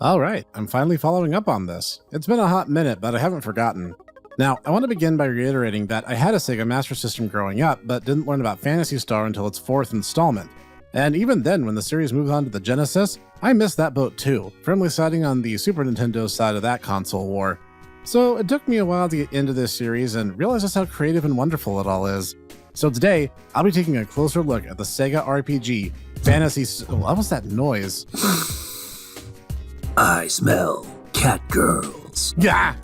Alright, I'm finally following up on this. It's been a hot minute, but I haven't forgotten. Now, I want to begin by reiterating that I had a Sega Master System growing up, but didn't learn about Phantasy Star until its fourth installment. And even then, when the series moved on to the Genesis, I missed that boat too, firmly siding on the Super Nintendo side of that console war. So it took me a while to get into this series and realize just how creative and wonderful it all is. So today, I'll be taking a closer look at the Sega RPG, what was that noise? I smell cat girls. Yeah.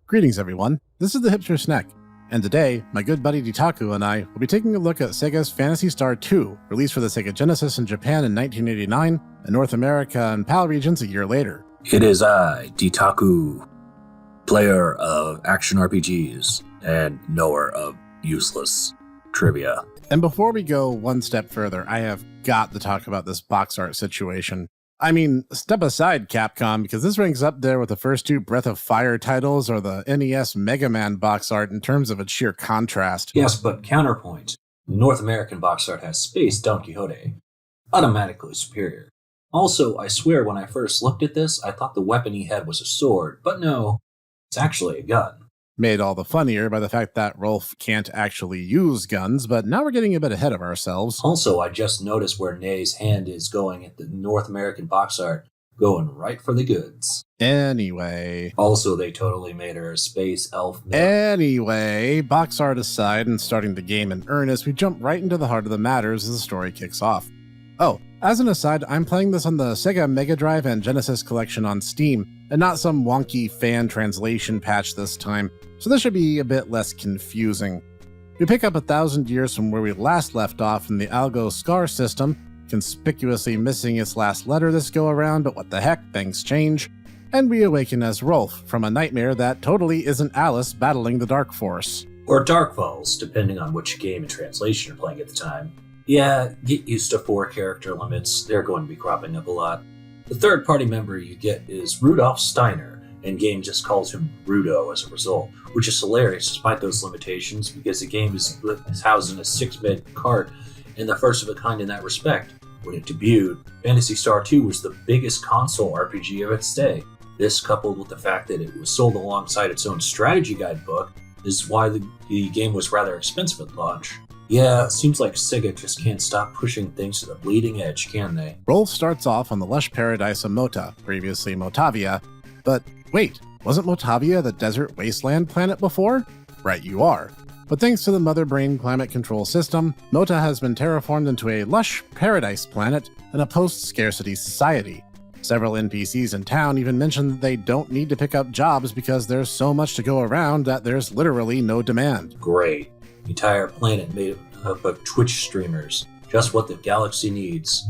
Greetings everyone, this is the Hipster Snack, and today, my good buddy Dietaku and I will be taking a look at Sega's Phantasy Star 2, released for the Sega Genesis in Japan in 1989, and North America and PAL regions a year later. It is I, Dietaku, player of action RPGs and knower of useless trivia. And before we go one step further, I have got to talk about this box art situation. I mean, step aside Capcom, because this ranks up there with the first two Breath of Fire titles or the NES Mega Man box art in terms of its sheer contrast. Yes, but counterpoint. North American box art has Space Don Quixote. Automatically superior. Also, I swear when I first looked at this, I thought the weapon he had was a sword, but no, it's actually a gun. Made all the funnier by the fact that Rolf can't actually use guns, but now we're getting a bit ahead of ourselves. Also, I just noticed where Nay's hand is going at the North American box art, going right for the goods. Anyway. Also, they totally made her a space elf. Anyway, box art aside and starting the game in earnest, we jump right into the heart of the matters as the story kicks off. Oh, as an aside, I'm playing this on the Sega Mega Drive and Genesis collection on Steam, and not some wonky fan translation patch this time, so this should be a bit less confusing. We pick up 1,000 years from where we last left off in the Algo Scar system, conspicuously missing its last letter this go-around, but what the heck, things change, and we awaken as Rolf from a nightmare that totally isn't Alice battling the Dark Force. Or Dark Falls, depending on which game and translation you're playing at the time. Yeah, get used to 4 character limits, they're going to be cropping up a lot. The third party member you get is Rudolf Steiner, and game just calls him Rudo as a result, which is hilarious despite those limitations because the game is housed in a 6-bit cart and the first of a kind in that respect. When it debuted, Phantasy Star 2 was the biggest console RPG of its day. This, coupled with the fact that it was sold alongside its own strategy guide book, is why the game was rather expensive at launch. Yeah, it seems like Sega just can't stop pushing things to the bleeding edge, can they? Rolf starts off on the lush paradise of Mota, previously Motavia, but wait, wasn't Motavia the desert wasteland planet before? Right, you are. But thanks to the Mother Brain climate control system, Mota has been terraformed into a lush paradise planet and a post-scarcity society. Several NPCs in town even mention that they don't need to pick up jobs because there's so much to go around that there's literally no demand. Great. The entire planet made up of Twitch streamers. Just what the galaxy needs.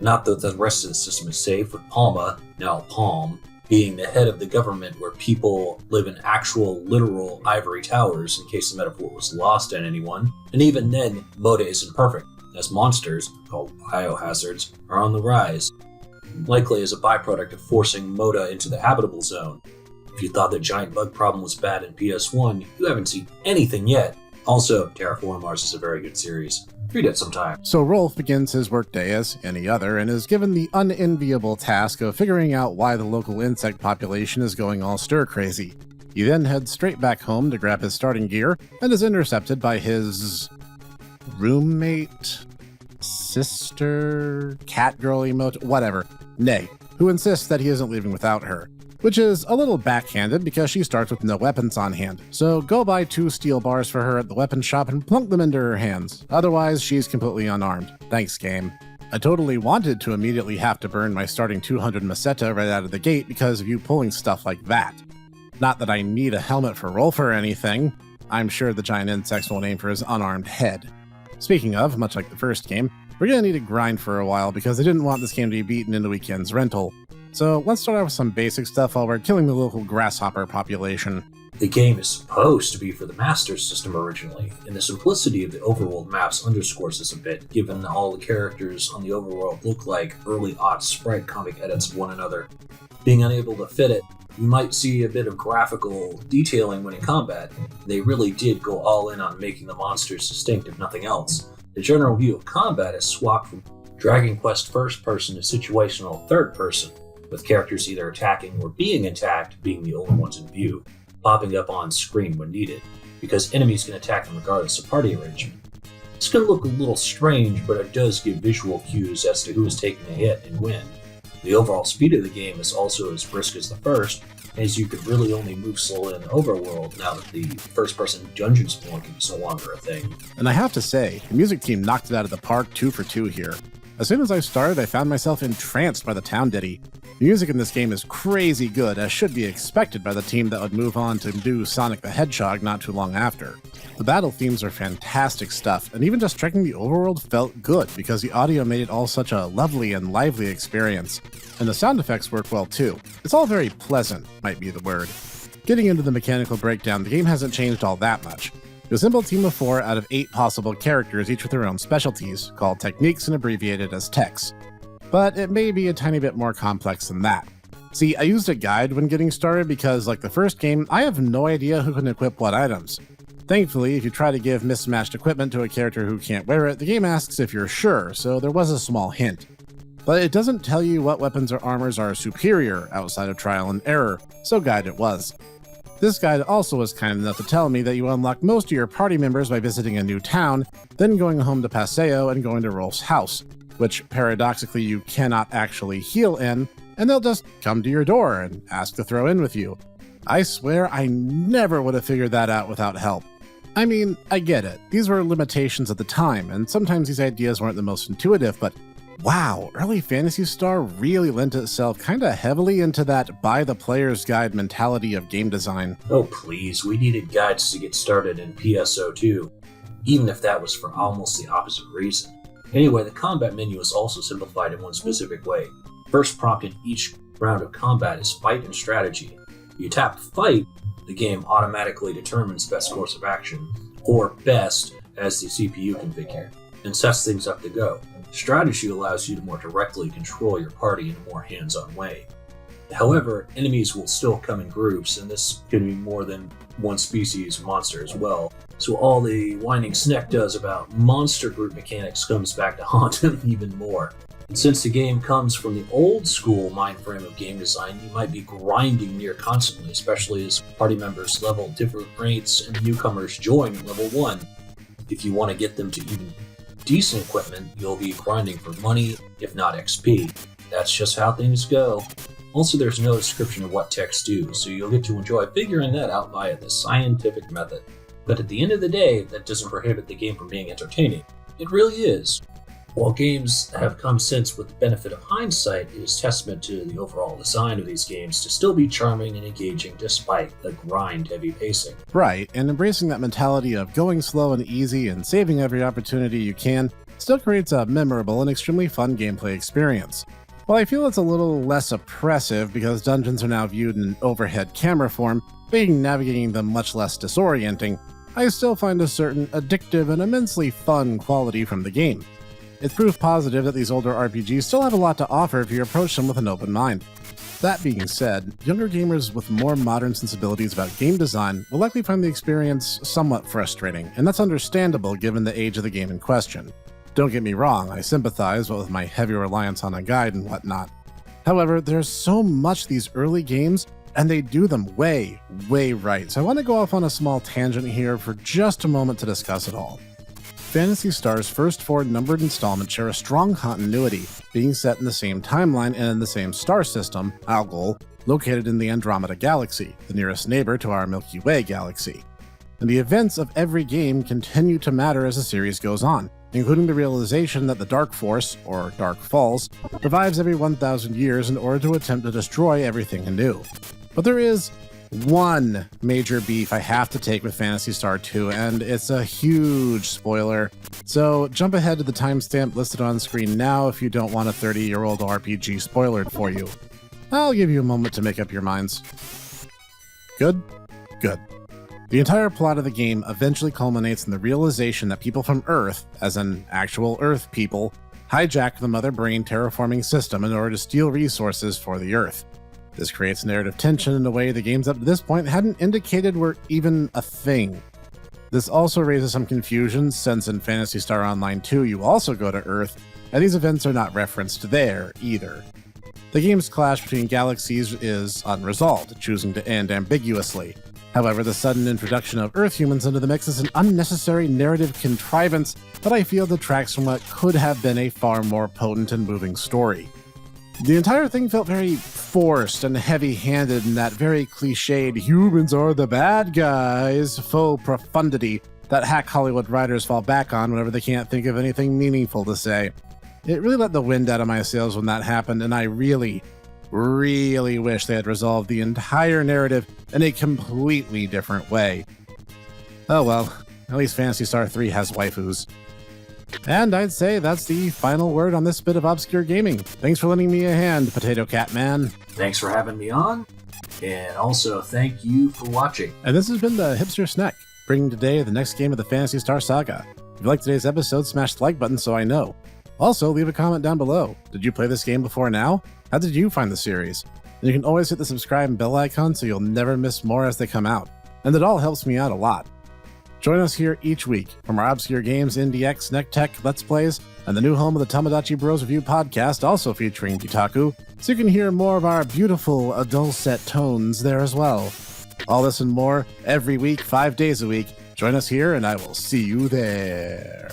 Not that the rest of the system is safe, with Palma, now Palm, being the head of the government where people live in actual, literal ivory towers in case the metaphor was lost on anyone. And even then, Mota isn't perfect, as monsters, called biohazards, are on the rise. Likely as a byproduct of forcing Mota into the habitable zone. If you thought the giant bug problem was bad in PS1, you haven't seen anything yet. Also, Terraform Mars is a very good series. Read it sometime. So Rolf begins his workday as any other and is given the unenviable task of figuring out why the local insect population is going all stir-crazy. He then heads straight back home to grab his starting gear and is intercepted by his roommate, sister, catgirl emote, whatever, Nay, who insists that he isn't leaving without her. Which is a little backhanded because she starts with no weapons on hand, so go buy 2 steel bars for her at the weapon shop and plunk them into her hands, otherwise she's completely unarmed. Thanks, game. I totally wanted to immediately have to burn my starting 200 Meseta right out of the gate because of you pulling stuff like that. Not that I need a helmet for Rolf or anything, I'm sure the giant insects won't aim for his unarmed head. Speaking of, much like the first game, we're gonna need to grind for a while because I didn't want this game to be beaten into weekend's rental. So let's start out with some basic stuff while we're killing the local grasshopper population. The game is supposed to be for the Master System originally, and the simplicity of the overworld maps underscores this a bit, given that all the characters on the overworld look like early aughts sprite comic edits of one another. Being unable to fit it, you might see a bit of graphical detailing when in combat. They really did go all in on making the monsters distinct if nothing else. The general view of combat is swapped from Dragon Quest first person to situational third person, with characters either attacking or being attacked being the only ones in view, popping up on screen when needed, because enemies can attack them regardless of party arrangement. This can look a little strange, but it does give visual cues as to who is taking a hit and when. The overall speed of the game is also as brisk as the first, as you could really only move slowly in the overworld now that the first-person dungeon spelunking is no longer a thing. And I have to say, the music team knocked it out of the park 2 for 2 here. As soon as I started, I found myself entranced by the town ditty. The music in this game is crazy good, as should be expected by the team that would move on to do Sonic the Hedgehog not too long after. The battle themes are fantastic stuff, and even just trekking the overworld felt good because the audio made it all such a lovely and lively experience. And the sound effects work well too. It's all very pleasant, might be the word. Getting into the mechanical breakdown, the game hasn't changed all that much. A simple team of 4 out of 8 possible characters, each with their own specialties, called techniques and abbreviated as techs. But it may be a tiny bit more complex than that. See, I used a guide when getting started because, like the first game, I have no idea who can equip what items. Thankfully, if you try to give mismatched equipment to a character who can't wear it, the game asks if you're sure, so there was a small hint. But it doesn't tell you what weapons or armors are superior outside of trial and error, so guide it was. This guide also was kind enough to tell me that you unlock most of your party members by visiting a new town, then going home to Paseo and going to Rolf's house, which paradoxically you cannot actually heal in, and they'll just come to your door and ask to throw in with you. I swear I never would have figured that out without help. I mean, I get it. These were limitations at the time, and sometimes these ideas weren't the most intuitive, but wow, early Phantasy Star really lent itself kinda heavily into that buy-the-player's guide mentality of game design. Oh please, we needed guides to get started in PSO2, even if that was for almost the opposite reason. Anyway, the combat menu is also simplified in one specific way. First prompt in each round of combat is fight and strategy. You tap fight, the game automatically determines best course of action, or best as the CPU configure, and sets things up to go. Strategy allows you to more directly control your party in a more hands-on way. However, enemies will still come in groups, and this can be more than one species monster as well. So all the whining Sneck does about monster group mechanics comes back to haunt him even more. And since the game comes from the old school mind frame of game design, you might be grinding near constantly, especially as party members level different rates and newcomers join at level 1. If you want to get them to even decent equipment, you'll be grinding for money, if not XP. That's just how things go. Also, there's no description of what techs do, so you'll get to enjoy figuring that out via the scientific method. But at the end of the day, that doesn't prohibit the game from being entertaining. It really is. While games have come since with the benefit of hindsight, it is testament to the overall design of these games to still be charming and engaging despite the grind-heavy pacing. Right, and embracing that mentality of going slow and easy and saving every opportunity you can still creates a memorable and extremely fun gameplay experience. While I feel it's a little less oppressive because dungeons are now viewed in overhead camera form, making navigating them much less disorienting, I still find a certain addictive and immensely fun quality from the game. It's proof positive that these older RPGs still have a lot to offer if you approach them with an open mind. That being said, younger gamers with more modern sensibilities about game design will likely find the experience somewhat frustrating, and that's understandable given the age of the game in question. Don't get me wrong, I sympathize with my heavy reliance on a guide and whatnot. However, there's so much these early games, and they do them way, way right, so I want to go off on a small tangent here for just a moment to discuss it all. Phantasy Star's first 4 numbered installments share a strong continuity, being set in the same timeline and in the same star system, Algol, located in the Andromeda Galaxy, the nearest neighbor to our Milky Way galaxy. And the events of every game continue to matter as the series goes on, including the realization that the Dark Force, or Dark Falls, revives every 1,000 years in order to attempt to destroy everything anew. But there is one major beef I have to take with Phantasy Star 2, and it's a huge spoiler. So jump ahead to the timestamp listed on screen now if you don't want a 30-year-old RPG spoilered for you. I'll give you a moment to make up your minds. Good? Good. The entire plot of the game eventually culminates in the realization that people from Earth, as in actual Earth people, hijacked the Mother Brain terraforming system in order to steal resources for the Earth. This creates narrative tension in a way the games up to this point hadn't indicated were even a thing. This also raises some confusion, since in Phantasy Star Online 2 you also go to Earth, and these events are not referenced there either. The game's clash between galaxies is unresolved, choosing to end ambiguously. However, the sudden introduction of Earth humans into the mix is an unnecessary narrative contrivance that I feel detracts from what could have been a far more potent and moving story. The entire thing felt very forced and heavy-handed in that very cliched humans are the bad guys faux profundity that hack Hollywood writers fall back on whenever they can't think of anything meaningful to say. It really let the wind out of my sails when that happened, and I really wish they had resolved the entire narrative in a completely different way. Oh well, at least Phantasy Star 3 has waifus. And I'd say that's the final word on this bit of obscure gaming. Thanks for lending me a hand, Potato Cat Man. Thanks for having me on, and also thank you for watching. And this has been the Hipster Snack, bringing today the next game of the Phantasy Star saga. If you liked today's episode, smash the like button so I know. Also, leave a comment down below. Did you play this game before now? How did you find the series? And you can always hit the subscribe and bell icon so you'll never miss more as they come out. And it all helps me out a lot. Join us here each week from our Obscure Games, IndieX, Neck Tech, Let's Plays, and the new home of the Tomodachi Bros Review podcast, also featuring Dietaku, so you can hear more of our beautiful dulcet tones there as well. All this and more every week, 5 days a week. Join us here, and I will see you there.